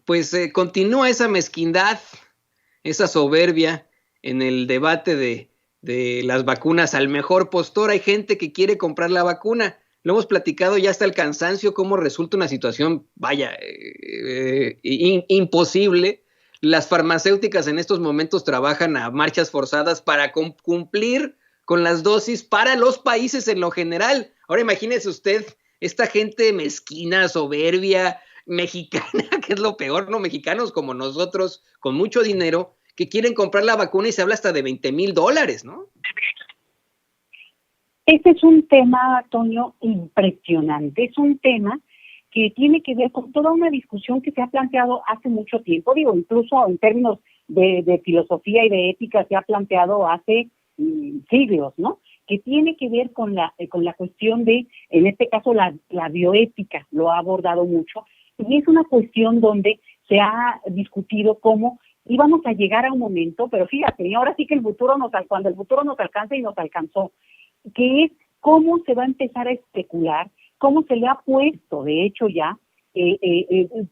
pues continúa esa mezquindad, esa soberbia en el debate de las vacunas al mejor postor. Hay gente que quiere comprar la vacuna. Lo hemos platicado ya hasta el cansancio, cómo resulta una situación, vaya, imposible. Las farmacéuticas en estos momentos trabajan a marchas forzadas para cumplir con las dosis para los países en lo general. Ahora imagínese usted esta gente mezquina, soberbia, mexicana, que es lo peor, ¿no? Mexicanos como nosotros, con mucho dinero, que quieren comprar la vacuna y se habla hasta de $20,000, ¿no? Este es un tema, Toño, impresionante. Es un tema que tiene que ver con toda una discusión que se ha planteado hace mucho tiempo, digo, incluso en términos de filosofía y de ética se ha planteado hace siglos, ¿no? Que tiene que ver con la cuestión de, en este caso, la bioética, lo ha abordado mucho, y es una cuestión donde se ha discutido cómo íbamos a llegar a un momento, pero fíjate, y ahora sí que cuando el futuro nos alcanza y nos alcanzó, que es cómo se va a empezar a especular, cómo se le ha puesto, de hecho ya,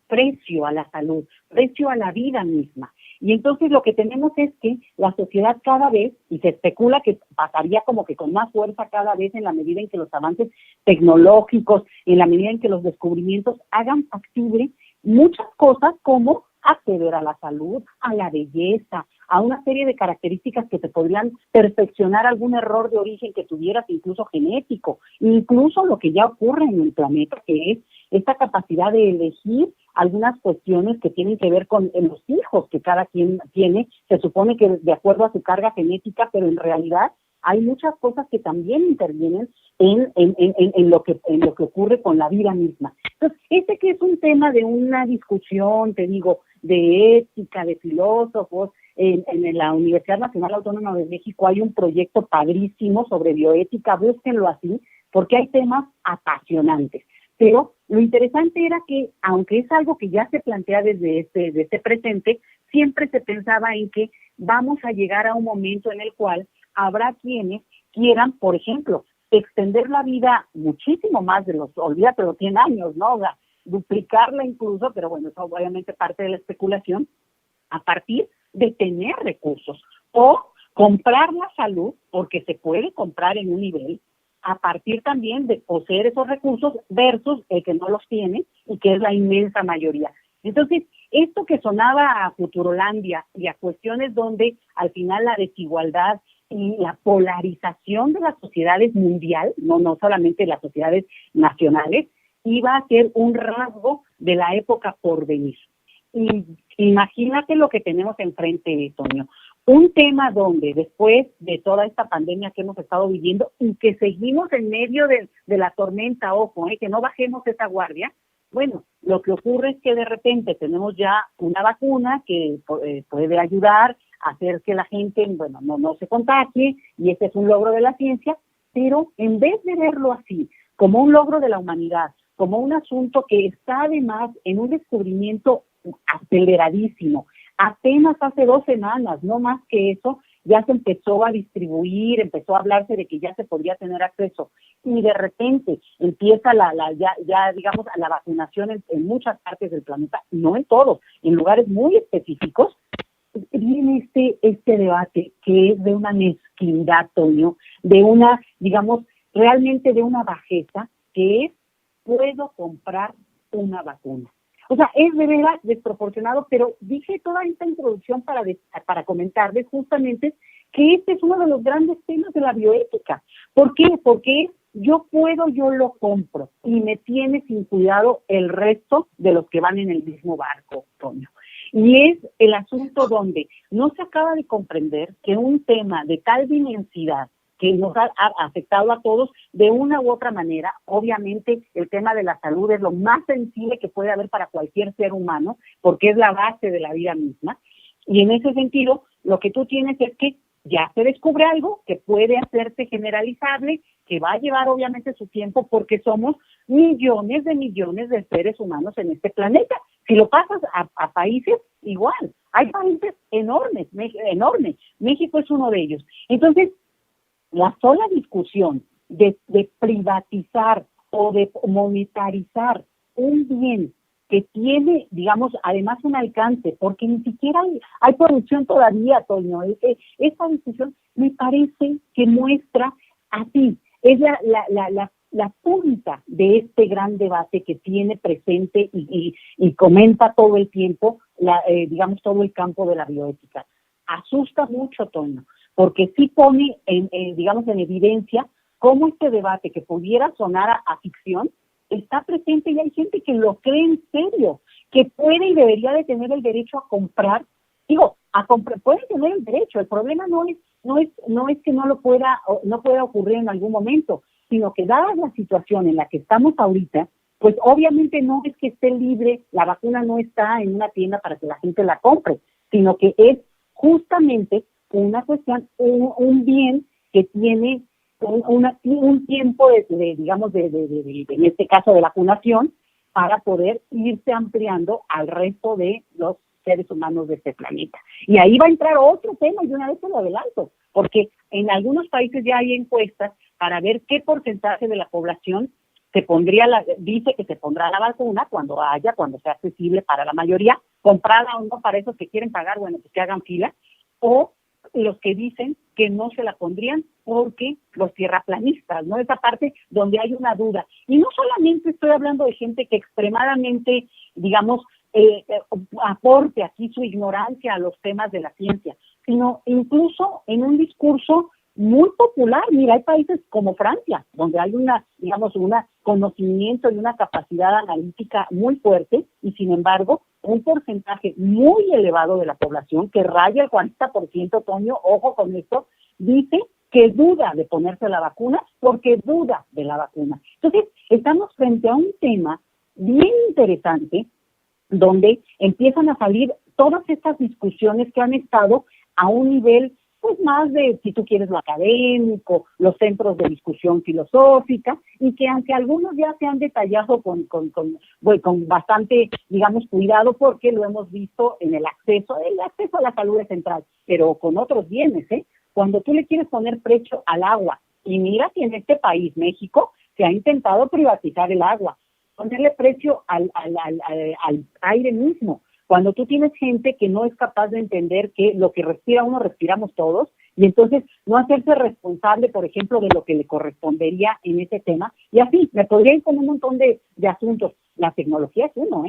precio a la salud, precio a la vida misma. Y entonces lo que tenemos es que la sociedad cada vez, y se especula que pasaría como que con más fuerza cada vez en la medida en que los avances tecnológicos, en la medida en que los descubrimientos hagan factible muchas cosas como acceder a la salud, a la belleza, a una serie de características que te podrían perfeccionar algún error de origen que tuvieras, incluso genético, incluso lo que ya ocurre en el planeta, que es esta capacidad de elegir algunas cuestiones que tienen que ver con los hijos que cada quien tiene, se supone que de acuerdo a su carga genética, pero en realidad hay muchas cosas que también intervienen en lo que ocurre con la vida misma. Entonces, este que es un tema de una discusión, te digo, de ética, de filósofos, en la Universidad Nacional Autónoma de México hay un proyecto padrísimo sobre bioética, búsquenlo así, porque hay temas apasionantes. Pero lo interesante era que, aunque es algo que ya se plantea desde este presente, siempre se pensaba en que vamos a llegar a un momento en el cual habrá quienes quieran, por ejemplo, extender la vida muchísimo más de olvídate, los 100 años, ¿no? O sea, duplicarla incluso, pero bueno, eso obviamente parte de la especulación, a partir de tener recursos o comprar la salud, porque se puede comprar en un nivel, a partir también de poseer esos recursos versus el que no los tiene y que es la inmensa mayoría. Entonces, esto que sonaba a Futurolandia y a cuestiones donde al final la desigualdad y la polarización de las sociedades mundial, no solamente las sociedades nacionales, iba a ser un rasgo de la época por venir. Y imagínate lo que tenemos enfrente, Toño. Un tema donde después de toda esta pandemia que hemos estado viviendo y que seguimos en medio de la tormenta, ojo, que no bajemos esa guardia, bueno, lo que ocurre es que de repente tenemos ya una vacuna que puede ayudar a hacer que la gente, bueno, no se contagie, y ese es un logro de la ciencia, pero en vez de verlo así, como un logro de la humanidad, como un asunto que está además en un descubrimiento aceleradísimo, apenas hace 2 semanas, no más que eso, ya se empezó a distribuir, empezó a hablarse de que ya se podría tener acceso, y de repente empieza ya digamos, la vacunación en muchas partes del planeta, no en todos, en lugares muy específicos. Viene este debate que es de una mezquindad, Toño, de una, digamos, realmente de una bajeza, que es, puedo comprar una vacuna. O sea, es de veras desproporcionado, pero dije toda esta introducción para comentarles justamente que este es uno de los grandes temas de la bioética. ¿Por qué? Porque yo lo compro, y me tiene sin cuidado el resto de los que van en el mismo barco, Toño. Y es el asunto donde no se acaba de comprender que un tema de tal dimensidad que nos ha afectado a todos de una u otra manera. Obviamente el tema de la salud es lo más sensible que puede haber para cualquier ser humano, porque es la base de la vida misma, y en ese sentido lo que tú tienes es que ya se descubre algo que puede hacerse generalizable, que va a llevar obviamente su tiempo, porque somos millones de seres humanos en este planeta. Si lo pasas a países, igual, hay países enormes, México es uno de ellos. Entonces, la sola discusión de privatizar o de monetarizar un bien que tiene, digamos, además un alcance, porque ni siquiera hay producción todavía, Toño. Esta discusión me parece que muestra así, es la punta de este gran debate que tiene presente y comenta todo el tiempo, digamos, todo el campo de la bioética. Asusta mucho, Toño, porque sí pone, digamos, en evidencia cómo este debate que pudiera sonar a ficción está presente y hay gente que lo cree en serio, que puede y debería de tener el derecho a comprar. Digo, a comprar, puede tener el derecho. El problema no es que no pueda ocurrir en algún momento, sino que dada la situación en la que estamos ahorita, pues obviamente no es que esté libre, la vacuna no está en una tienda para que la gente la compre, sino que es justamente una cuestión, un bien que tiene un tiempo digamos, en este caso de vacunación, para poder irse ampliando al resto de los seres humanos de este planeta. Y ahí va a entrar otro tema, y de una vez te lo adelanto, porque en algunos países ya hay encuestas para ver qué porcentaje de la población dice que se pondrá la vacuna cuando sea accesible para la mayoría, comprada o no para esos que quieren pagar, bueno, pues que hagan fila, o los que dicen que no se la pondrían porque los tierraplanistas, ¿no? Esa parte donde hay una duda. Y no solamente estoy hablando de gente que extremadamente, digamos, aporte aquí su ignorancia a los temas de la ciencia, sino incluso en un discurso muy popular. Mira, hay países como Francia, donde hay digamos, un conocimiento y una capacidad analítica muy fuerte, y sin embargo, un porcentaje muy elevado de la población, que raya el 40%, Toño, ojo con esto, dice que duda de ponerse la vacuna porque duda de la vacuna. Entonces, estamos frente a un tema bien interesante, donde empiezan a salir todas estas discusiones que han estado a un nivel, pues más de, si tú quieres, lo académico, los centros de discusión filosófica, y que aunque algunos ya se han detallado con bastante, digamos, cuidado, porque lo hemos visto en el acceso a la salud es central, pero con otros bienes, cuando tú le quieres poner precio al agua, y mira que en este país, México, se ha intentado privatizar el agua, ponerle precio al aire mismo. Cuando tú tienes gente que no es capaz de entender que lo que respira uno, respiramos todos, y entonces no hacerse responsable, por ejemplo, de lo que le correspondería en ese tema, y así, me podría ir con un montón de asuntos. La tecnología es uno,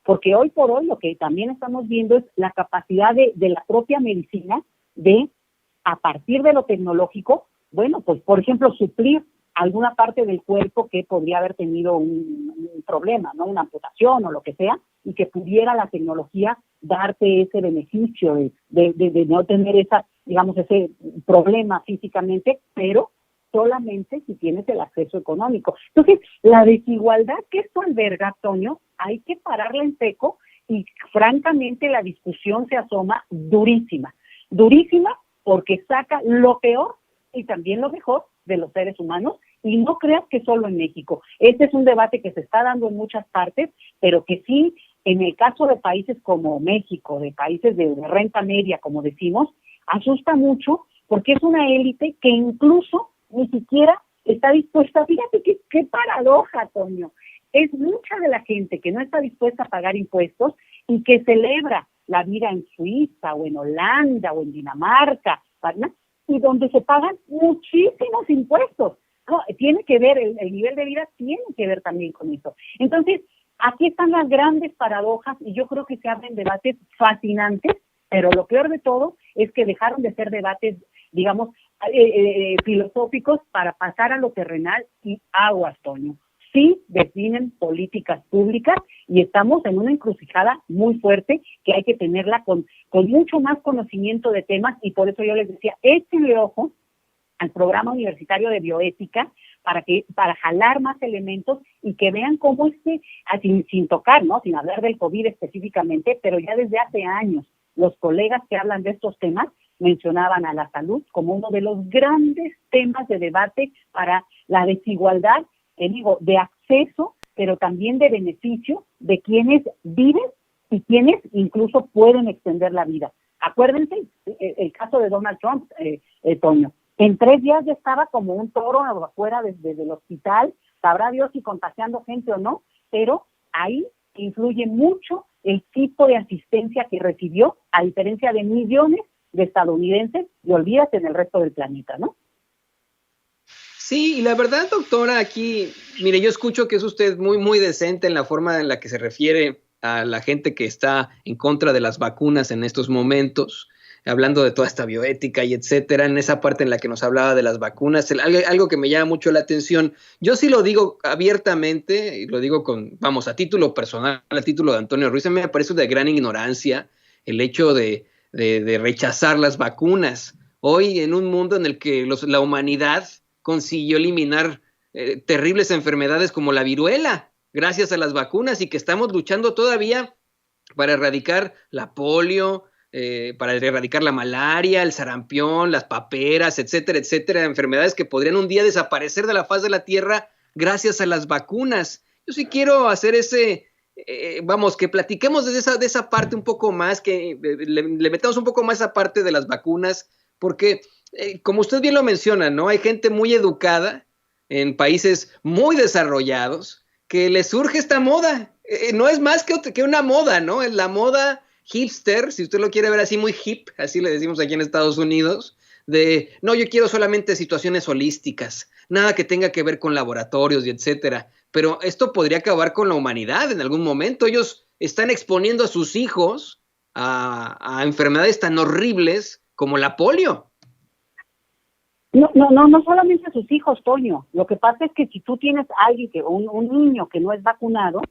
porque hoy por hoy lo que también estamos viendo es la capacidad de la propia medicina de, a partir de lo tecnológico, bueno, pues, por ejemplo, suplir alguna parte del cuerpo que podría haber tenido un problema, ¿no? Una amputación o lo que sea, y que pudiera la tecnología darte ese beneficio de no tener ese problema físicamente, pero solamente si tienes el acceso económico. Entonces, la desigualdad que esto alberga, Toño, hay que pararla en seco, y francamente la discusión se asoma durísima porque saca lo peor y también lo mejor de los seres humanos, y no creas que solo en México. Este es un debate que se está dando en muchas partes, pero que sí, en el caso de países como México, de países de renta media, como decimos, asusta mucho, porque es una élite que incluso ni siquiera está dispuesta. Fíjate qué paradoja, Toño. Es mucha de la gente que no está dispuesta a pagar impuestos y que celebra la vida en Suiza o en Holanda o en Dinamarca, ¿verdad? Y donde se pagan muchísimos impuestos. No, tiene que ver, el nivel de vida tiene que ver también con eso. Entonces, aquí están las grandes paradojas, y yo creo que se abren debates fascinantes, pero lo peor de todo es que dejaron de ser debates, digamos, filosóficos, para pasar a lo terrenal, y aguas, Toño. Sí definen políticas públicas, y estamos en una encrucijada muy fuerte que hay que tenerla con mucho más conocimiento de temas, y por eso yo les decía, échenle ojo al programa universitario de bioética para jalar más elementos y que vean cómo sin tocar, ¿no? Sin hablar del COVID específicamente, pero ya desde hace años los colegas que hablan de estos temas mencionaban a la salud como uno de los grandes temas de debate para la desigualdad, de acceso, pero también de beneficio de quienes viven y quienes incluso pueden extender la vida. Acuérdense el caso de Donald Trump, Toño. En 3 días ya estaba como un toro afuera desde el hospital, sabrá Dios si contagiando gente o no, pero ahí influye mucho el tipo de asistencia que recibió, a diferencia de millones de estadounidenses, y olvídate en el resto del planeta, ¿no? Sí, y la verdad, doctora, aquí, mire, yo escucho que es usted muy decente en la forma en la que se refiere a la gente que está en contra de las vacunas en estos momentos, hablando de toda esta bioética y etcétera, en esa parte en la que nos hablaba de las vacunas, algo que me llama mucho la atención. Yo sí lo digo abiertamente, y lo digo con, vamos, a título personal, a título de Antonio Ruiz, a mí me parece de gran ignorancia el hecho de rechazar las vacunas. Hoy, en un mundo en el que la humanidad consiguió eliminar terribles enfermedades como la viruela gracias a las vacunas y que estamos luchando todavía para erradicar la polio, para erradicar la malaria, el sarampión, las paperas, etcétera, etcétera, enfermedades que podrían un día desaparecer de la faz de la tierra gracias a las vacunas. Yo sí quiero hacer vamos, que platiquemos de esa parte un poco más, que le metamos un poco más a parte de las vacunas, porque como usted bien lo menciona, ¿no? Hay gente muy educada en países muy desarrollados que les surge esta moda. No es más que una moda, ¿no? Es la moda hipster, si usted lo quiere ver así, muy hip, así le decimos aquí en Estados Unidos, de, no, yo quiero solamente situaciones holísticas, nada que tenga que ver con laboratorios y etcétera. Pero esto podría acabar con la humanidad en algún momento. Ellos están exponiendo a sus hijos a enfermedades tan horribles como la polio. No solamente a sus hijos, Toño. Lo que pasa es que si tú tienes a alguien un niño que no es vacunado,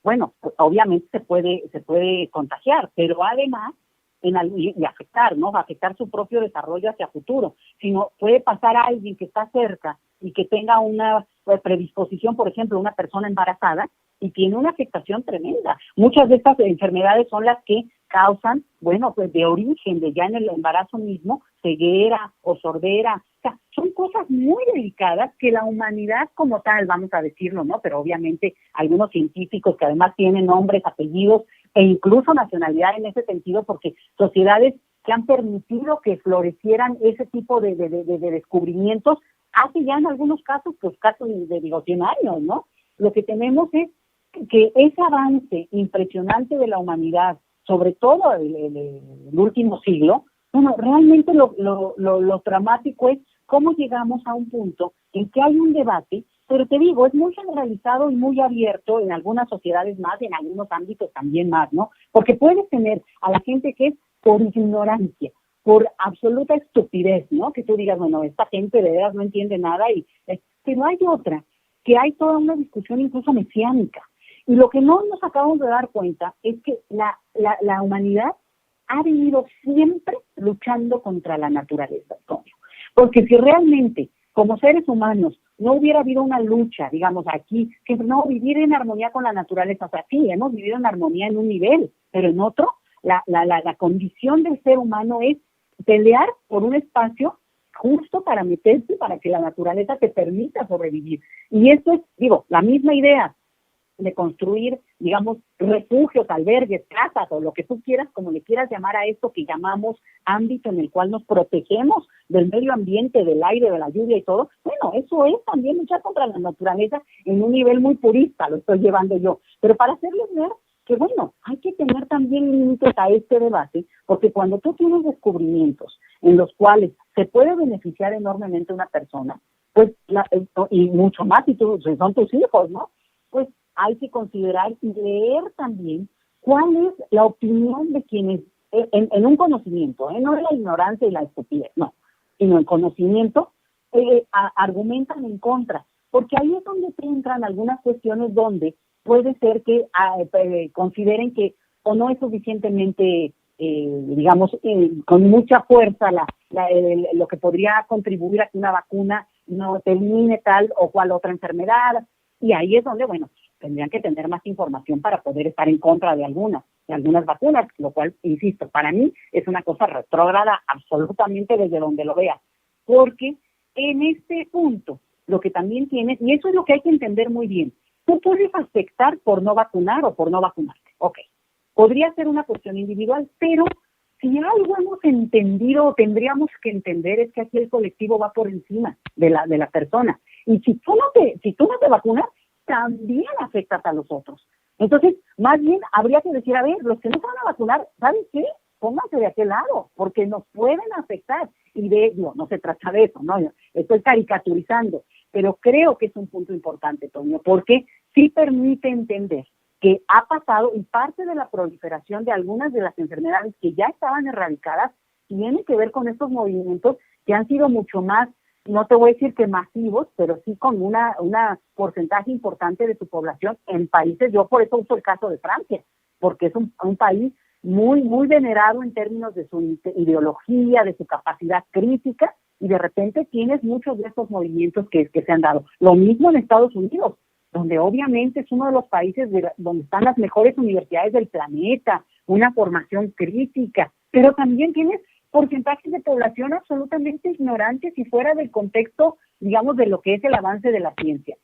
bueno, pues obviamente se puede contagiar, pero además y afectar, ¿no? Afectar su propio desarrollo hacia futuro. Sino puede pasar a alguien que está cerca y que tenga una predisposición, por ejemplo, una persona embarazada, y tiene una afectación tremenda. Muchas de estas enfermedades son las que causan, bueno, pues de origen, de ya en el embarazo mismo, ceguera o sordera. O sea, son cosas muy delicadas que la humanidad como tal, vamos a decirlo, ¿no? Pero obviamente algunos científicos que además tienen nombres, apellidos e incluso nacionalidad en ese sentido, porque sociedades que han permitido que florecieran ese tipo de descubrimientos, hace ya en algunos casos, pues casos de 100 años, ¿no? Lo que tenemos es que ese avance impresionante de la humanidad, sobre todo el último siglo, bueno, realmente lo dramático es cómo llegamos a un punto en que hay un debate, pero te digo, es muy generalizado y muy abierto en algunas sociedades más, en algunos ámbitos también más, ¿no? Porque puedes tener a la gente que es por ignorancia, por absoluta estupidez, ¿no? Que tú digas, bueno, esta gente de veras no entiende nada, pero hay otra, que hay toda una discusión incluso mesiánica. Y lo que no nos acabamos de dar cuenta es que la humanidad ha venido siempre luchando contra la naturaleza, Antonio. Porque si realmente, como seres humanos, no hubiera habido una lucha, digamos, aquí, que no, vivir en armonía con la naturaleza, o sea, sí, hemos vivido en armonía en un nivel, pero en otro, la condición del ser humano es pelear por un espacio justo para meterse, para que la naturaleza te permita sobrevivir. Y esto es, digo, la misma idea de construir, digamos, refugios, albergues, casas o lo que tú quieras, como le quieras llamar a esto que llamamos ámbito en el cual nos protegemos del medio ambiente, del aire, de la lluvia y todo. Bueno, eso es también luchar contra la naturaleza en un nivel muy purista, lo estoy llevando yo. Pero para hacerles ver que, bueno, hay que tener también límites a este debate, porque cuando tú tienes descubrimientos en los cuales se puede beneficiar enormemente una persona, pues, y mucho más si son tus hijos, ¿no? Pues hay que considerar y leer también cuál es la opinión de quienes, en un conocimiento, no en la ignorancia y la estupidez, no, sino en conocimiento, argumentan en contra, porque ahí es donde te entran algunas cuestiones donde puede ser que consideren que o no es suficientemente, digamos, con mucha fuerza lo que podría contribuir a que una vacuna no termine tal o cual otra enfermedad, y ahí es donde, bueno, tendrían que tener más información para poder estar en contra de algunas vacunas, lo cual, insisto, para mí es una cosa retrógrada absolutamente desde donde lo veas, porque en este punto lo que también tienes, y eso es lo que hay que entender muy bien, tú puedes afectar por no vacunar o por no vacunarte, ok, podría ser una cuestión individual, pero si algo hemos entendido o tendríamos que entender es que aquí el colectivo va por encima de la persona, y si tú no te vacunas, también afectas a los otros. Entonces, más bien habría que decir, a ver, los que no se van a vacunar, ¿saben qué? Pónganse de aquel lado, porque nos pueden afectar. Y no se trata de eso, ¿no? Estoy caricaturizando, pero creo que es un punto importante, Toño, porque sí permite entender que ha pasado y parte de la proliferación de algunas de las enfermedades que ya estaban erradicadas tiene que ver con estos movimientos que han sido mucho más, no te voy a decir que masivos, pero sí con una porcentaje importante de su población en países. Yo por eso uso el caso de Francia, porque es un país muy, muy venerado en términos de su ideología, de su capacidad crítica, y de repente tienes muchos de estos movimientos que se han dado. Lo mismo en Estados Unidos, donde obviamente es uno de los países donde están las mejores universidades del planeta, una formación crítica, pero también tienes porcentajes de población absolutamente ignorantes y fuera del contexto, digamos, de lo que es el avance de la ciencia.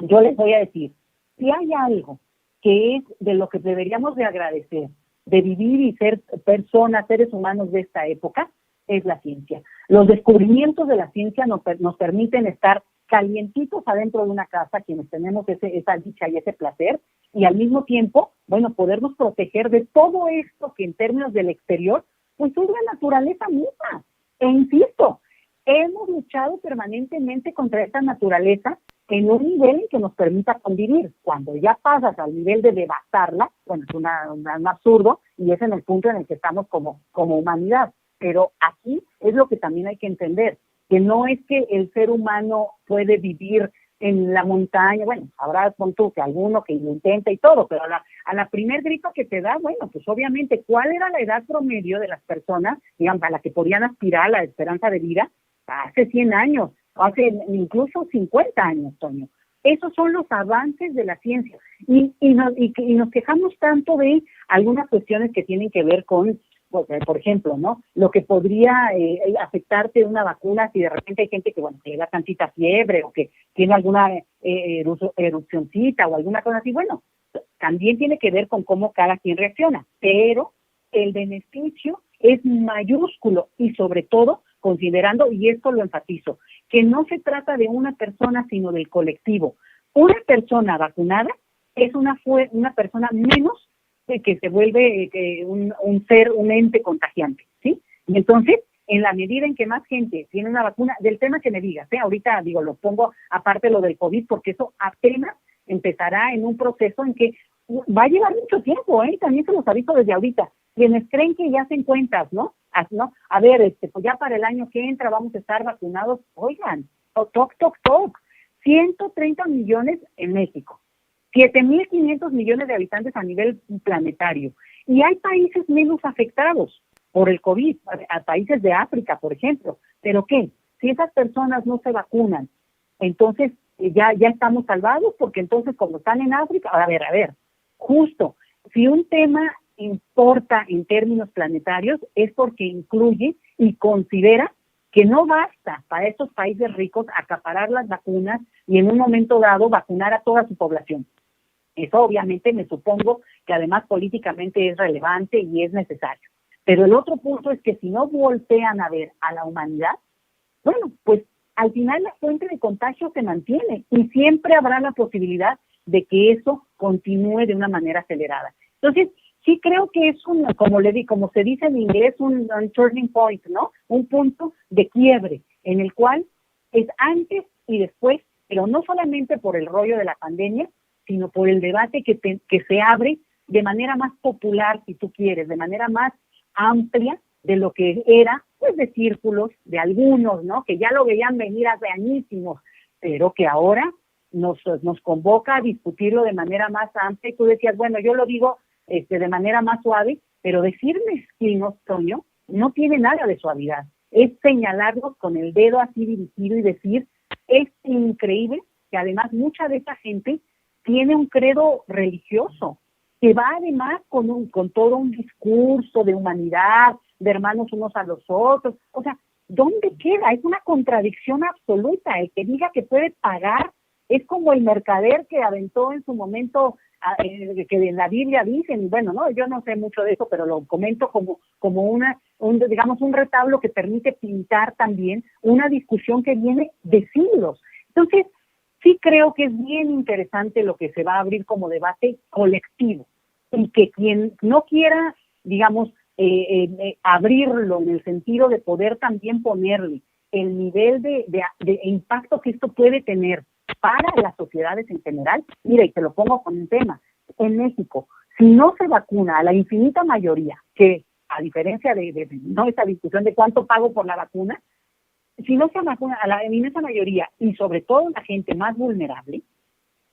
Yo les voy a decir, si hay algo que es de lo que deberíamos de agradecer, de vivir y ser personas, seres humanos de esta época, es la ciencia. Los descubrimientos de la ciencia nos permiten estar calientitos adentro de una casa, quienes tenemos esa dicha y ese placer, y al mismo tiempo, bueno, podernos proteger de todo esto que en términos del exterior, pues es la naturaleza misma. E insisto, hemos luchado permanentemente contra esta naturaleza en un nivel en que nos permita convivir. Cuando ya pasas al nivel de devastarla, bueno, es un absurdo, y es en el punto en el que estamos como humanidad. Pero aquí es lo que también hay que entender, que no es que el ser humano puede vivir en la montaña. Bueno, habrá con tú que alguno que lo intenta y todo, pero a la primer gripa que te da, bueno, pues obviamente, ¿cuál era la edad promedio de las personas, digamos, a la que podían aspirar a la esperanza de vida hace 100 años, hace incluso 50 años, Toño? Esos son los avances de la ciencia. Y nos quejamos tanto de algunas cuestiones que tienen que ver con, por ejemplo, ¿no? Lo que podría afectarte una vacuna si de repente hay gente que, bueno, que le da tantita fiebre o que tiene alguna erupcioncita o alguna cosa así. Bueno, también tiene que ver con cómo cada quien reacciona, pero el beneficio es mayúsculo y sobre todo considerando, y esto lo enfatizo, que no se trata de una persona sino del colectivo. Una persona vacunada es una persona menos que se vuelve un ente contagiante, ¿sí? Y entonces, en la medida en que más gente tiene una vacuna, del tema que me digas, ahorita digo, lo pongo aparte lo del COVID, porque eso apenas empezará en un proceso en que va a llevar mucho tiempo, también se los aviso desde ahorita. Quienes creen que ya hacen cuentas, ¿no? A ver, pues ya para el año que entra vamos a estar vacunados. Oigan, toc, 130 millones en México. 7.500 millones de habitantes a nivel planetario. Y hay países menos afectados por el COVID, a países de África, por ejemplo. ¿Pero qué? Si esas personas no se vacunan, entonces ya estamos salvados, porque entonces como están en África, a ver, justo, si un tema importa en términos planetarios es porque incluye y considera que no basta para estos países ricos acaparar las vacunas y en un momento dado vacunar a toda su población. Eso obviamente me supongo que además políticamente es relevante y es necesario. Pero el otro punto es que si no voltean a ver a la humanidad, bueno, pues al final la fuente de contagio se mantiene y siempre habrá la posibilidad de que eso continúe de una manera acelerada. Entonces, sí creo que es como se dice en inglés, un turning point, ¿no? Un punto de quiebre en el cual es antes y después, pero no solamente por el rollo de la pandemia, sino por el debate que se abre de manera más popular, si tú quieres, de manera más amplia de lo que era, pues de círculos, de algunos, ¿no? Que ya lo veían venir hace añísimos, pero que ahora nos convoca a discutirlo de manera más amplia. Y tú decías, bueno, yo lo digo de manera más suave, pero decir mezquinos, Toño, no tiene nada de suavidad. Es señalarlos con el dedo así dirigido y decir, es increíble que además mucha de esa gente tiene un credo religioso, que va además con todo un discurso de humanidad, de hermanos unos a los otros. O sea, ¿dónde queda? Es una contradicción absoluta. El que diga que puede pagar es como el mercader que aventó en su momento, que en la Biblia dicen, bueno, no, yo no sé mucho de eso, pero lo comento como un retablo que permite pintar también una discusión que viene de siglos. Entonces, sí creo que es bien interesante lo que se va a abrir como debate colectivo y que quien no quiera, digamos, abrirlo en el sentido de poder también ponerle el nivel de impacto que esto puede tener para las sociedades en general. Mira, y te lo pongo con un tema. En México, si no se vacuna a la infinita mayoría, que a diferencia de no esa discusión de cuánto pago por la vacuna, si no se vacuna a la inmensa mayoría y sobre todo la gente más vulnerable,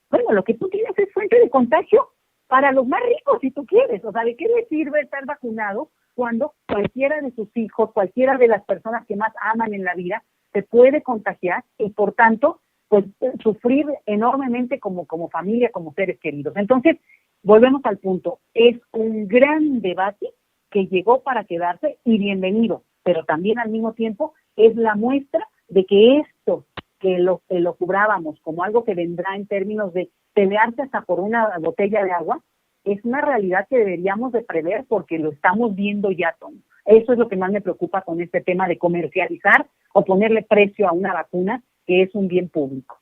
bueno, lo que tú tienes es fuente de contagio para los más ricos, si tú quieres. O sea, ¿de qué le sirve estar vacunado cuando cualquiera de sus hijos, cualquiera de las personas que más aman en la vida, se puede contagiar y, por tanto, pues sufrir enormemente como familia, como seres queridos? Entonces, volvemos al punto. Es un gran debate que llegó para quedarse y bienvenido, pero también al mismo tiempo es la muestra de que esto que lo cubrábamos como algo que vendrá en términos de pelearse hasta por una botella de agua, es una realidad que deberíamos de prever porque lo estamos viendo ya, Tom. Eso es lo que más me preocupa con este tema de comercializar o ponerle precio a una vacuna que es un bien público.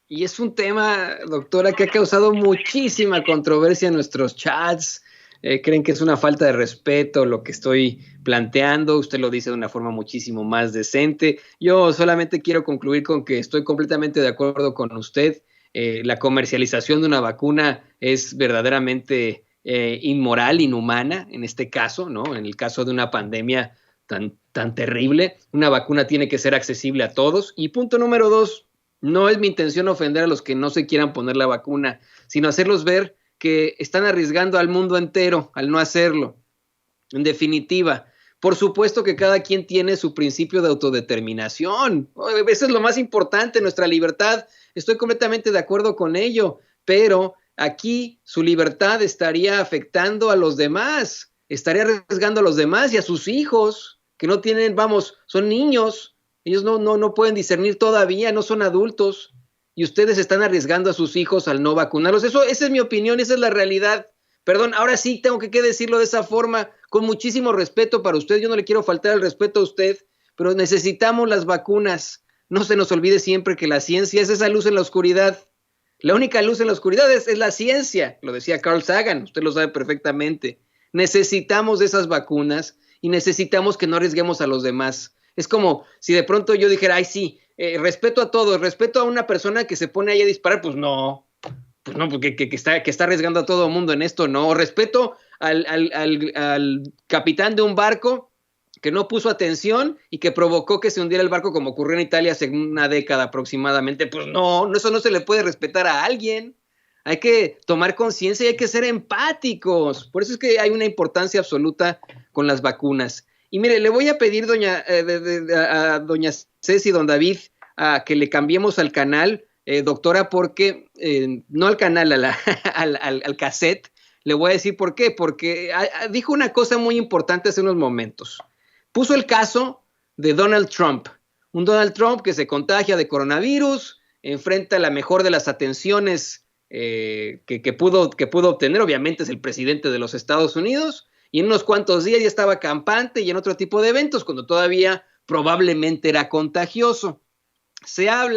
Y es un tema, doctora, que ha causado muchísima controversia en nuestros chats. Creen que es una falta de respeto lo que estoy planteando. Usted lo dice de una forma muchísimo más decente. Yo solamente quiero concluir con que estoy completamente de acuerdo con usted. La comercialización de una vacuna es verdaderamente inmoral, inhumana en este caso, ¿no? En el caso de una pandemia tan terrible, una vacuna tiene que ser accesible a todos. Y punto número 2, no es mi intención ofender a los que no se quieran poner la vacuna, sino hacerlos ver que están arriesgando al mundo entero al no hacerlo. En definitiva, por supuesto que cada quien tiene su principio de autodeterminación. Eso es lo más importante, nuestra libertad. Estoy completamente de acuerdo con ello, pero aquí su libertad estaría afectando a los demás, estaría arriesgando a los demás y a sus hijos, que no tienen, vamos, son niños. Ellos no pueden discernir todavía, no son adultos. Y ustedes están arriesgando a sus hijos al no vacunarlos. Esa es mi opinión, esa es la realidad. Perdón, ahora sí tengo que decirlo de esa forma, con muchísimo respeto para usted. Yo no le quiero faltar el respeto a usted, pero necesitamos las vacunas. No se nos olvide siempre que la ciencia es esa luz en la oscuridad. La única luz en la oscuridad es la ciencia, lo decía Carl Sagan, usted lo sabe perfectamente. Necesitamos de esas vacunas y necesitamos que no arriesguemos a los demás. Es como si de pronto yo dijera, ay sí, respeto a todos, respeto a una persona que se pone ahí a disparar, pues no, porque que está arriesgando a todo el mundo en esto, no. Respeto al capitán de un barco que no puso atención y que provocó que se hundiera el barco como ocurrió en Italia hace una década aproximadamente, pues no, eso no se le puede respetar a alguien. Hay que tomar conciencia y hay que ser empáticos. Por eso es que hay una importancia absoluta con las vacunas. Y mire, le voy a pedir a doña Ceci y don David que le cambiemos al canal, doctora, porque no al canal, al cassette. Le voy a decir por qué, porque dijo una cosa muy importante hace unos momentos. Puso el caso de Donald Trump, un Donald Trump que se contagia de coronavirus, enfrenta la mejor de las atenciones que pudo obtener, obviamente es el presidente de los Estados Unidos, y en unos cuantos días ya estaba campante y en otro tipo de eventos, cuando todavía probablemente era contagioso. Se ha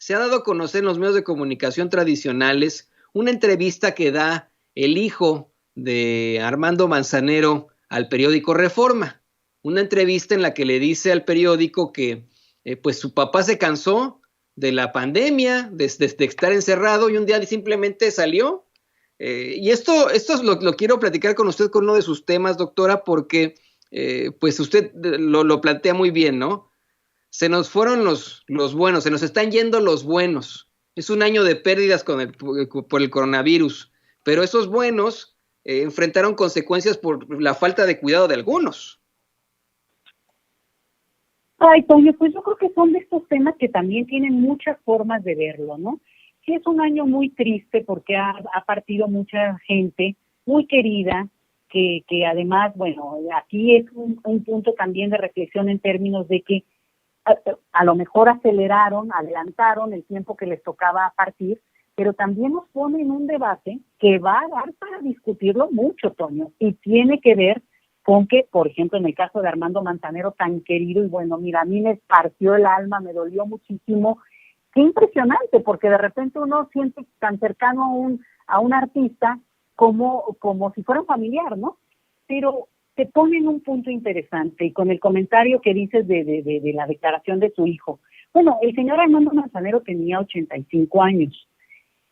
dado a conocer en los medios de comunicación tradicionales una entrevista que da el hijo de Armando Manzanero al periódico Reforma, una entrevista en la que le dice al periódico que pues su papá se cansó de la pandemia, de estar encerrado y un día simplemente salió. Y esto lo quiero platicar con usted con uno de sus temas, doctora, porque pues usted lo plantea muy bien, ¿no? Se nos fueron los buenos, se nos están yendo los buenos. Es un año de pérdidas por el coronavirus, pero esos buenos enfrentaron consecuencias por la falta de cuidado de algunos. Ay, Toño, pues yo creo que son de estos temas que también tienen muchas formas de verlo, ¿no? Sí, es un año muy triste porque ha partido mucha gente muy querida, que además, bueno, aquí es un punto también de reflexión en términos de que a lo mejor adelantaron el tiempo que les tocaba partir, pero también nos pone en un debate que va a dar para discutirlo mucho, Toño, y tiene que ver con que, por ejemplo, en el caso de Armando Manzanero, tan querido, y bueno, mira, a mí me partió el alma, me dolió muchísimo qué impresionante, porque de repente uno siente tan cercano a un artista como si fuera un familiar, ¿no? Pero te ponen un punto interesante y con el comentario que dices de la declaración de su hijo. Bueno, el señor Armando Manzanero tenía 85 años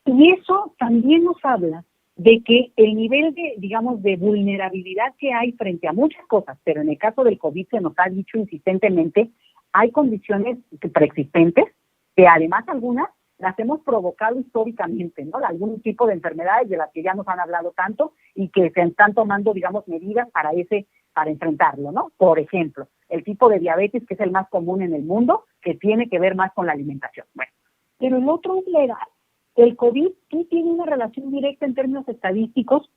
y eso también nos habla de que el nivel de, digamos, de vulnerabilidad que hay frente a muchas cosas, pero en el caso del COVID se nos ha dicho insistentemente, hay condiciones preexistentes que además algunas las hemos provocado históricamente, ¿no? Algún tipo de enfermedades de las que ya nos han hablado tanto y que se están tomando, digamos, medidas para enfrentarlo, ¿no? Por ejemplo, el tipo de diabetes que es el más común en el mundo, que tiene que ver más con la alimentación. Bueno, pero el otro es la edad. El COVID sí tiene una relación directa en términos estadísticos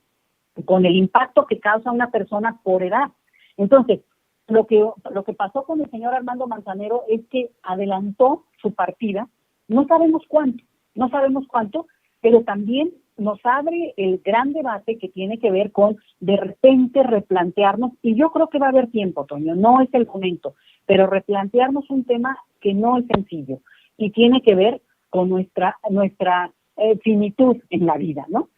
con el impacto que causa una persona por edad. Entonces, lo que pasó con el señor Armando Manzanero es que adelantó su partida, no sabemos cuánto, pero también nos abre el gran debate que tiene que ver con de repente replantearnos, y yo creo que va a haber tiempo, Toño, no es el momento, pero replantearnos un tema que no es sencillo y tiene que ver con nuestra finitud en la vida, ¿no?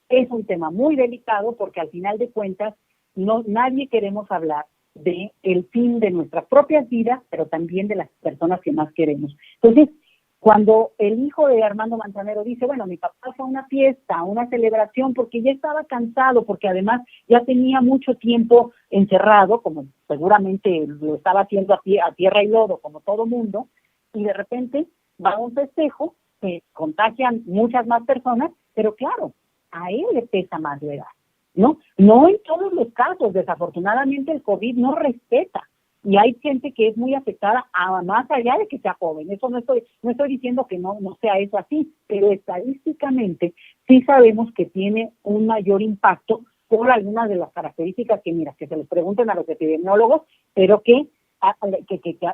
Es un tema muy delicado porque al final de cuentas nadie queremos hablar de el fin de nuestras propias vidas, pero también de las personas que más queremos. Entonces, cuando el hijo de Armando Manzanero dice, bueno, mi papá fue a una fiesta, a una celebración, porque ya estaba cansado, porque además ya tenía mucho tiempo encerrado, como seguramente lo estaba haciendo a tierra y lodo, como todo mundo, y de repente va a un festejo, se contagian muchas más personas, pero claro, a él le pesa más la edad, ¿no? No en todos los casos, desafortunadamente el COVID no respeta, y hay gente que es muy afectada más allá de que sea joven. Eso no estoy diciendo que no sea eso así, pero estadísticamente sí sabemos que tiene un mayor impacto por algunas de las características que se les pregunten a los epidemiólogos, pero que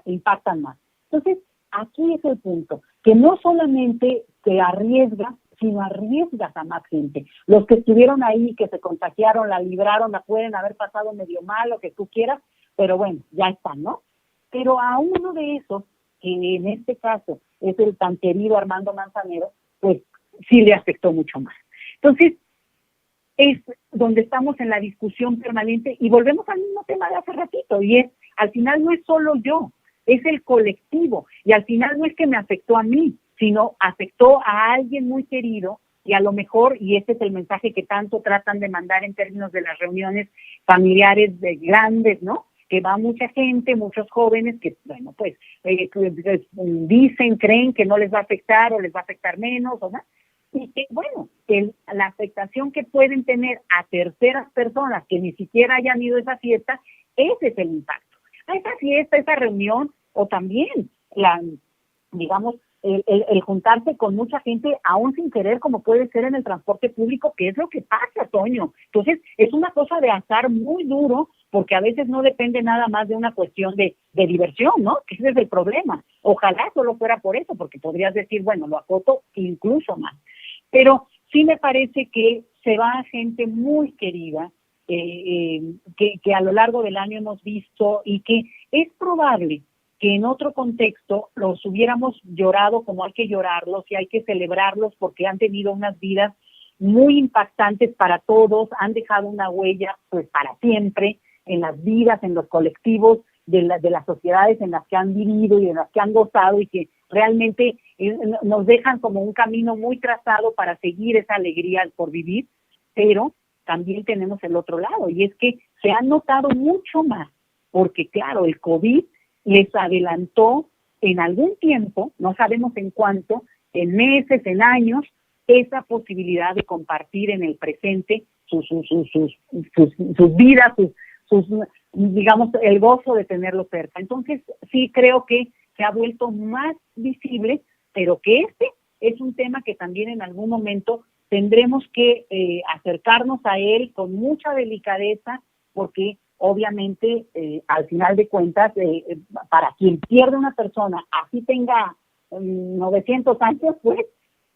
impactan más. Entonces, aquí es el punto, que no solamente se arriesga, sino arriesgas a más gente. Los que estuvieron ahí, que se contagiaron, la libraron, la pueden haber pasado medio mal, lo que tú quieras, pero bueno, ya están, ¿no? Pero a uno de esos, que en este caso es el tan querido Armando Manzanero, pues sí le afectó mucho más. Entonces, es donde estamos en la discusión permanente y volvemos al mismo tema de hace ratito, y es, al final no es solo yo, es el colectivo, y al final no es que me afectó a mí, sino afectó a alguien muy querido, y a lo mejor, y este es el mensaje que tanto tratan de mandar en términos de las reuniones familiares de grandes, ¿no? Que va mucha gente, muchos jóvenes que, bueno, pues dicen, creen que no les va a afectar o les va a afectar menos, ¿no? Y que, bueno, la afectación que pueden tener a terceras personas que ni siquiera hayan ido a esa fiesta, ese es el impacto. A esa fiesta, esa reunión, o también el juntarse con mucha gente aún sin querer, como puede ser en el transporte público, que es lo que pasa, Toño. Entonces, es una cosa de azar muy duro, porque a veces no depende nada más de una cuestión de diversión, ¿no? Que ese es el problema. Ojalá solo fuera por eso, porque podrías decir, bueno, lo acoto incluso más. Pero sí me parece que se va gente muy querida, que a lo largo del año hemos visto, y que es probable que en otro contexto los hubiéramos llorado como hay que llorarlos y hay que celebrarlos porque han tenido unas vidas muy impactantes para todos, han dejado una huella pues para siempre en las vidas, en los colectivos de las sociedades en las que han vivido y en las que han gozado, y que realmente nos dejan como un camino muy trazado para seguir esa alegría por vivir, pero también tenemos el otro lado, y es que se han notado mucho más, porque claro, el COVID les adelantó en algún tiempo, no sabemos en cuánto, en meses, en años, esa posibilidad de compartir en el presente sus vidas, digamos, el gozo de tenerlo cerca. Entonces, sí creo que se ha vuelto más visible, pero que este es un tema que también en algún momento tendremos que acercarnos a él con mucha delicadeza, porque obviamente, al final de cuentas, para quien pierde una persona, así tenga 900 años, pues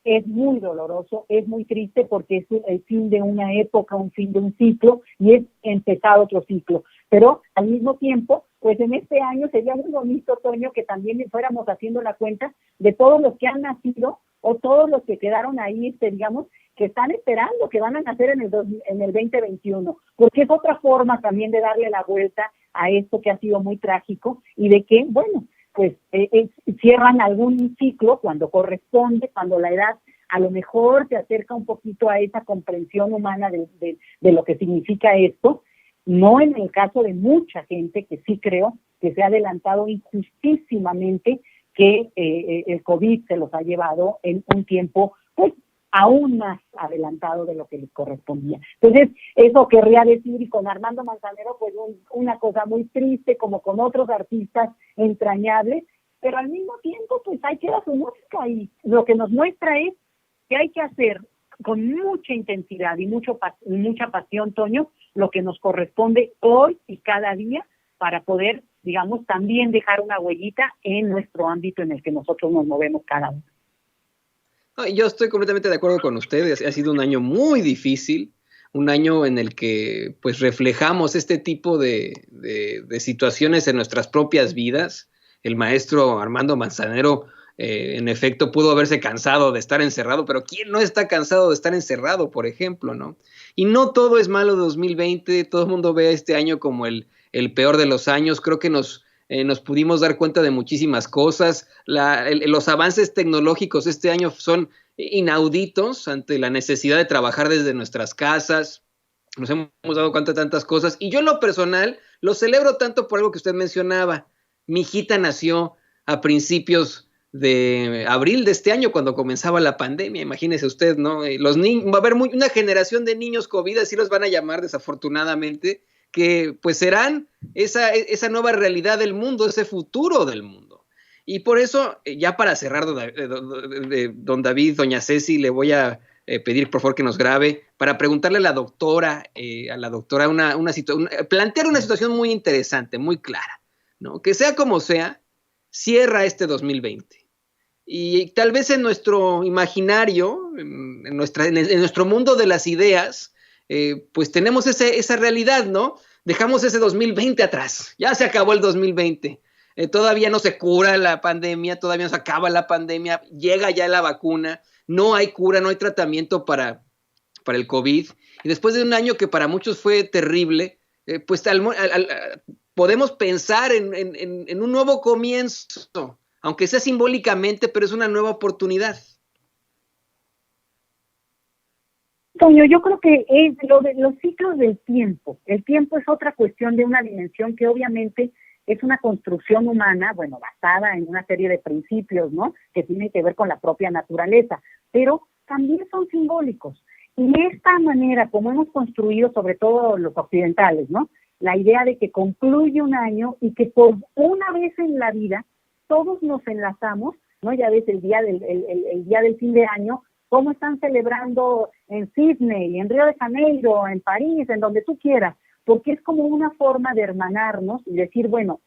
es muy doloroso, es muy triste, porque es el fin de una época, un fin de un ciclo, y es empezar otro ciclo. Pero al mismo tiempo, pues en este año sería muy bonito, Toño, que también fuéramos haciendo la cuenta de todos los que han nacido o todos los que quedaron ahí, digamos, que están esperando, que van a nacer en el 2021, porque es otra forma también de darle la vuelta a esto que ha sido muy trágico y de que, bueno, pues cierran algún ciclo cuando corresponde, cuando la edad a lo mejor se acerca un poquito a esa comprensión humana de lo que significa esto, no en el caso de mucha gente que sí creo que se ha adelantado injustísimamente, que el COVID se los ha llevado en un tiempo pues aún más adelantado de lo que les correspondía. Entonces, eso querría decir, y con Armando Manzanero, pues una cosa muy triste, como con otros artistas entrañables, pero al mismo tiempo, pues ahí queda su música, y lo que nos muestra es que hay que hacer con mucha intensidad y mucha pasión, Toño, lo que nos corresponde hoy y cada día para poder, digamos, también dejar una huellita en nuestro ámbito en el que nosotros nos movemos cada uno. No, yo estoy completamente de acuerdo con ustedes. Ha sido un año muy difícil, un año en el que pues reflejamos este tipo de situaciones en nuestras propias vidas. El maestro Armando Manzanero, en efecto, pudo haberse cansado de estar encerrado, pero ¿quién no está cansado de estar encerrado, por ejemplo, no? Y no todo es malo de 2020, todo el mundo ve este año como el peor de los años. Creo que nos pudimos dar cuenta de muchísimas cosas. Los avances tecnológicos este año son inauditos ante la necesidad de trabajar desde nuestras casas. Nos hemos dado cuenta de tantas cosas. Y yo en lo personal lo celebro tanto por algo que usted mencionaba. Mi hijita nació a principios de abril de este año, cuando comenzaba la pandemia. Imagínese usted, ¿no? Va a haber una generación de niños COVID, así los van a llamar desafortunadamente, que pues serán esa nueva realidad del mundo, ese futuro del mundo. Y por eso, ya para cerrar, don David, doña Ceci, le voy a pedir por favor que nos grabe para preguntarle a la doctora, plantear una situación muy interesante, muy clara, ¿no? Que sea como sea, cierra este 2020. Y tal vez en nuestro imaginario, en nuestro mundo de las ideas, pues tenemos esa realidad, ¿no? Dejamos ese 2020 atrás, ya se acabó el 2020, todavía no se cura la pandemia, todavía no se acaba la pandemia, llega ya la vacuna, no hay cura, no hay tratamiento para el COVID, y después de un año que para muchos fue terrible, pues podemos pensar en un nuevo comienzo, aunque sea simbólicamente, pero es una nueva oportunidad. Toño, yo creo que es lo de los ciclos del tiempo. El tiempo es otra cuestión de una dimensión que obviamente es una construcción humana, bueno, basada en una serie de principios, ¿no? Que tienen que ver con la propia naturaleza, pero también son simbólicos. Y esta manera, como hemos construido, sobre todo los occidentales, ¿no? La idea de que concluye un año y que por una vez en la vida todos nos enlazamos, ¿no? Ya ves el día del fin de año, cómo están celebrando en Sydney, en Río de Janeiro, en París, en donde tú quieras, porque es como una forma de hermanarnos y decir, bueno,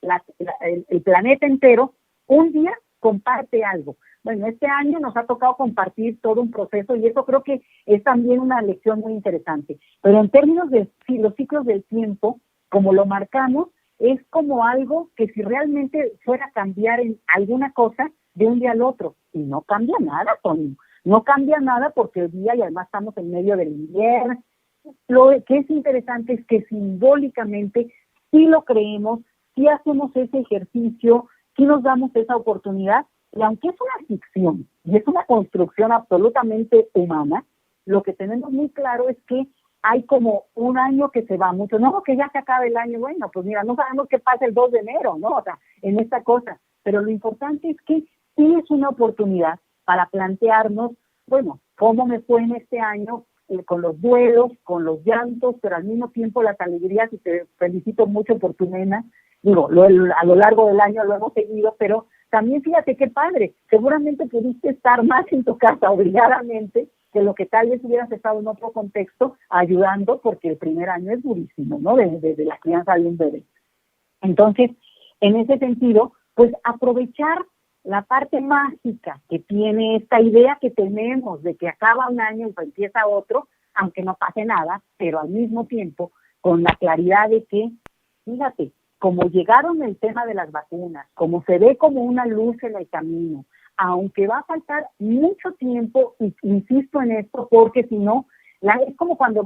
el planeta entero un día comparte algo. Bueno, este año nos ha tocado compartir todo un proceso y eso creo que es también una lección muy interesante. Pero en términos de los ciclos del tiempo, como lo marcamos, es como algo que si realmente fuera a cambiar en alguna cosa de un día al otro, y no cambia nada, Tony. No cambia nada porque el día, y además estamos en medio del invierno. Lo que es interesante es que simbólicamente sí lo creemos, sí hacemos ese ejercicio, sí nos damos esa oportunidad, y aunque es una ficción y es una construcción absolutamente humana, lo que tenemos muy claro es que hay como un año que se va mucho, no que ya se acabe el año, bueno, pues mira, no sabemos qué pasa el 2 de enero, ¿no? O sea, en esta cosa, pero lo importante es que sí es una oportunidad para plantearnos, bueno, ¿cómo me fue en este año? Con los duelos, con los llantos, pero al mismo tiempo las alegrías, y te felicito mucho por tu nena, digo, a lo largo del año lo hemos seguido, pero también fíjate qué padre, seguramente pudiste estar más en tu casa obligadamente que lo que tal vez hubieras estado en otro contexto ayudando, porque el primer año es durísimo, ¿no? Desde la crianza de un bebé. Entonces, en ese sentido, pues aprovechar la parte mágica que tiene esta idea que tenemos de que acaba un año y empieza otro, aunque no pase nada, pero al mismo tiempo con la claridad de que, fíjate, como llegaron el tema de las vacunas, como se ve como una luz en el camino, aunque va a faltar mucho tiempo, y insisto en esto, porque si no, es como cuando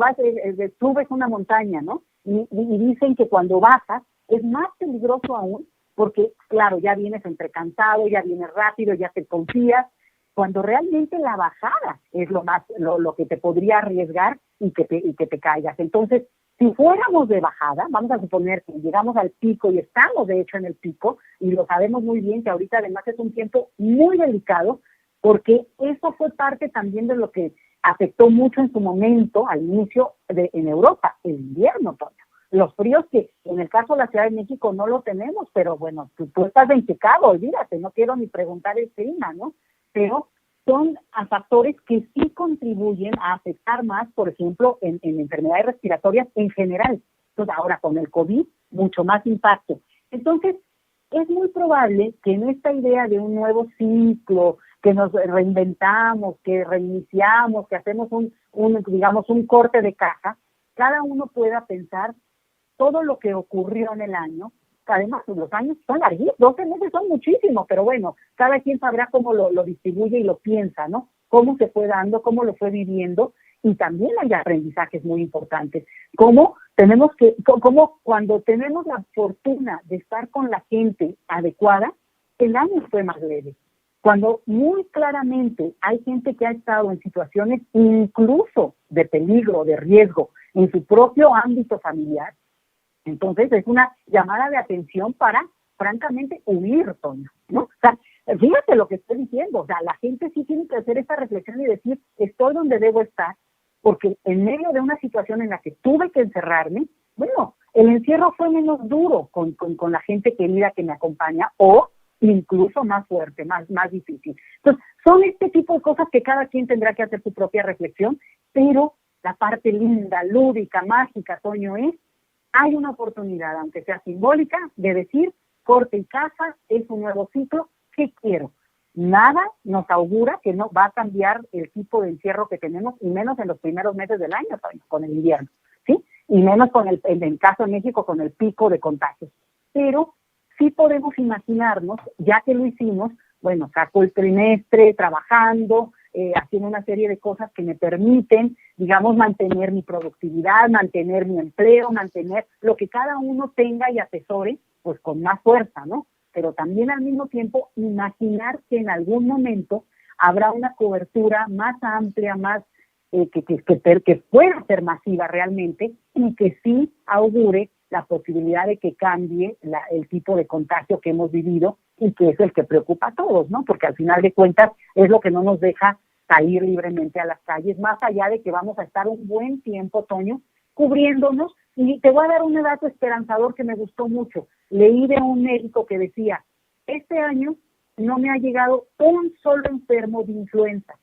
subes una montaña, ¿no? Y dicen que cuando bajas es más peligroso aún, porque claro, ya vienes entre cansado, ya vienes rápido, ya te confías, cuando realmente la bajada es lo que te podría arriesgar y que te caigas. Entonces, si fuéramos de bajada, vamos a suponer que llegamos al pico y estamos de hecho en el pico, y lo sabemos muy bien que ahorita además es un tiempo muy delicado, porque eso fue parte también de lo que afectó mucho en su momento, al inicio en Europa, el invierno, Toño. Los fríos que en el caso de la Ciudad de México no lo tenemos, pero bueno, tú estás en Chicago, olvídate, no quiero ni preguntar el clima, ¿no? Pero son factores que sí contribuyen a afectar más, por ejemplo, en enfermedades respiratorias en general. Entonces, ahora con el COVID, mucho más impacto. Entonces, es muy probable que en esta idea de un nuevo ciclo, que nos reinventamos, que reiniciamos, que hacemos un corte de caja, cada uno pueda pensar todo lo que ocurrió en el año. Además, los años son larguísimos, 12 meses son muchísimos, pero bueno, cada quien sabrá cómo lo distribuye y lo piensa, ¿no? Cómo se fue dando, cómo lo fue viviendo, y también hay aprendizajes muy importantes. Cómo cuando tenemos la fortuna de estar con la gente adecuada, el año fue más leve. Cuando muy claramente hay gente que ha estado en situaciones incluso de peligro, de riesgo, en su propio ámbito familiar, entonces es una llamada de atención para, francamente, huir, Toño, ¿no? O sea, fíjate lo que estoy diciendo, o sea, la gente sí tiene que hacer esta reflexión y decir, estoy donde debo estar, porque en medio de una situación en la que tuve que encerrarme, bueno, el encierro fue menos duro con la gente querida que me acompaña, o incluso más fuerte, más difícil. Entonces, son este tipo de cosas que cada quien tendrá que hacer su propia reflexión, pero la parte linda, lúdica, mágica, Toño, hay una oportunidad, aunque sea simbólica, de decir, corte y caja, es un nuevo ciclo, ¿qué quiero? Nada nos augura que no va a cambiar el tipo de encierro que tenemos, y menos en los primeros meses del año, con el invierno, ¿sí? Y menos en el caso de México, con el pico de contagios. Pero sí podemos imaginarnos, ya que lo hicimos, bueno, saco el trimestre trabajando, haciendo una serie de cosas que me permiten, digamos, mantener mi productividad, mantener mi empleo, mantener lo que cada uno tenga y atesore, pues con más fuerza, ¿no? Pero también al mismo tiempo imaginar que en algún momento habrá una cobertura más amplia, más que pueda ser masiva realmente, y que sí augure la posibilidad de que cambie el tipo de contagio que hemos vivido, y que es el que preocupa a todos, ¿no? Porque al final de cuentas es lo que no nos deja salir libremente a las calles, más allá de que vamos a estar un buen tiempo, Toño, cubriéndonos. Y te voy a dar un dato esperanzador que me gustó mucho. Leí de un médico que decía, este año no me ha llegado un solo enfermo de influenza.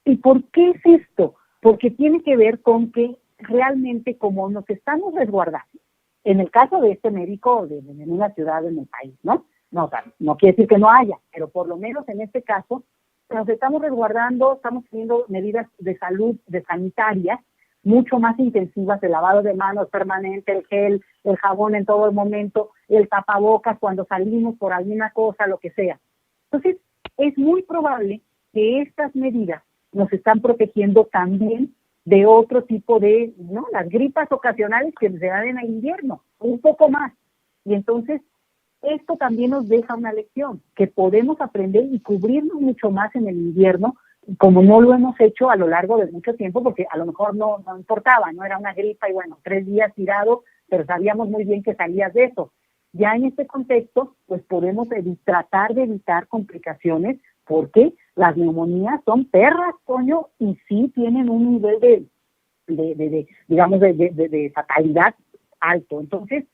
¿Y por qué es esto? Porque tiene que ver con que realmente, como nos estamos resguardando, en el caso de este médico de una ciudad en el país, ¿no? No, o sea, no quiere decir que no haya, pero por lo menos en este caso nos estamos resguardando, estamos teniendo medidas de salud, de sanitarias, mucho más intensivas, el lavado de manos permanente, el gel, el jabón en todo el momento, el tapabocas cuando salimos por alguna cosa, lo que sea. Entonces, es muy probable que estas medidas nos están protegiendo también de otro tipo de, ¿no? Las gripas ocasionales que se dan en el invierno, un poco más. Y entonces, esto también nos deja una lección, que podemos aprender y cubrirnos mucho más en el invierno, como no lo hemos hecho a lo largo de mucho tiempo, porque a lo mejor no importaba, no era una gripa y bueno, 3 días tirado, pero sabíamos muy bien que salías de eso. Ya en este contexto, pues podemos tratar de evitar complicaciones, porque las neumonías son perras, coño, y sí tienen un nivel de fatalidad alto. Entonces,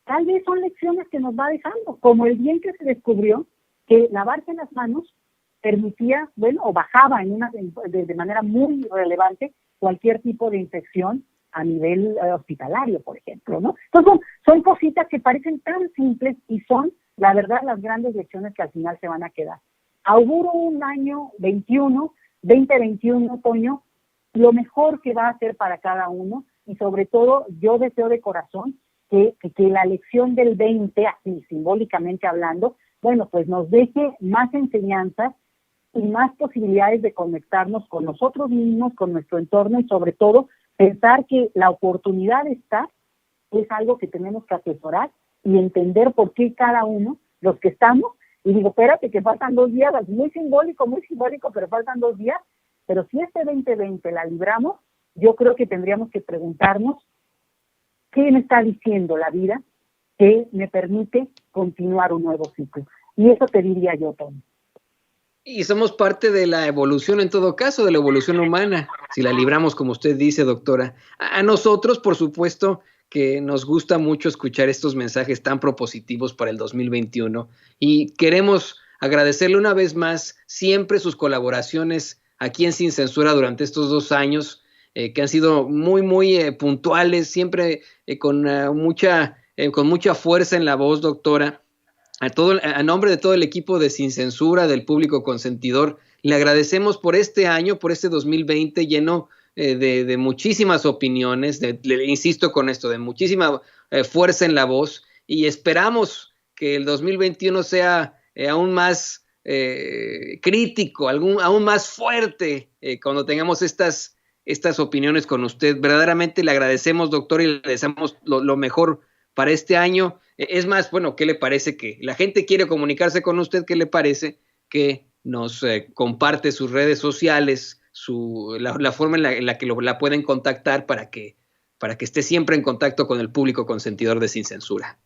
tal vez son lecciones que nos va dejando, como el día en que se descubrió que lavarse las manos permitía, bueno, o bajaba de manera muy relevante cualquier tipo de infección a nivel hospitalario, por ejemplo, ¿no? Entonces, son cositas que parecen tan simples y son, la verdad, las grandes lecciones que al final se van a quedar. Auguro un año 2021, Toño, lo mejor que va a ser para cada uno, y sobre todo yo deseo de corazón que la lección del 20, así simbólicamente hablando, bueno, pues nos deje más enseñanzas y más posibilidades de conectarnos con nosotros mismos, con nuestro entorno y sobre todo pensar que la oportunidad está, es algo que tenemos que asesorar y entender por qué cada uno, los que estamos, y digo, espérate que faltan 2 días, muy simbólico, pero faltan 2 días, pero si este 2020 la libramos, yo creo que tendríamos que preguntarnos qué me está diciendo la vida que me permite continuar un nuevo ciclo. Y eso te diría yo, Tony. Y somos parte de la evolución en todo caso, de la evolución humana, si la libramos, como usted dice, doctora. A nosotros, por supuesto, que nos gusta mucho escuchar estos mensajes tan propositivos para el 2021 y queremos agradecerle una vez más siempre sus colaboraciones aquí en Sin Censura durante estos 2 años, que han sido muy, muy puntuales, siempre con mucha fuerza en la voz, doctora. A nombre de todo el equipo de Sin Censura, del público consentidor, le agradecemos por este año, por este 2020 lleno de muchísimas opiniones, le insisto con esto, de muchísima fuerza en la voz, y esperamos que el 2021 sea aún más crítico, aún más fuerte cuando tengamos estas opiniones con usted. Verdaderamente le agradecemos, doctor, y le deseamos lo mejor para este año. Es más, bueno, ¿qué le parece que la gente quiere comunicarse con usted? ¿Qué le parece que nos comparte sus redes sociales, la forma en la que la pueden contactar para que esté siempre en contacto con el público consentidor de Sin Censura?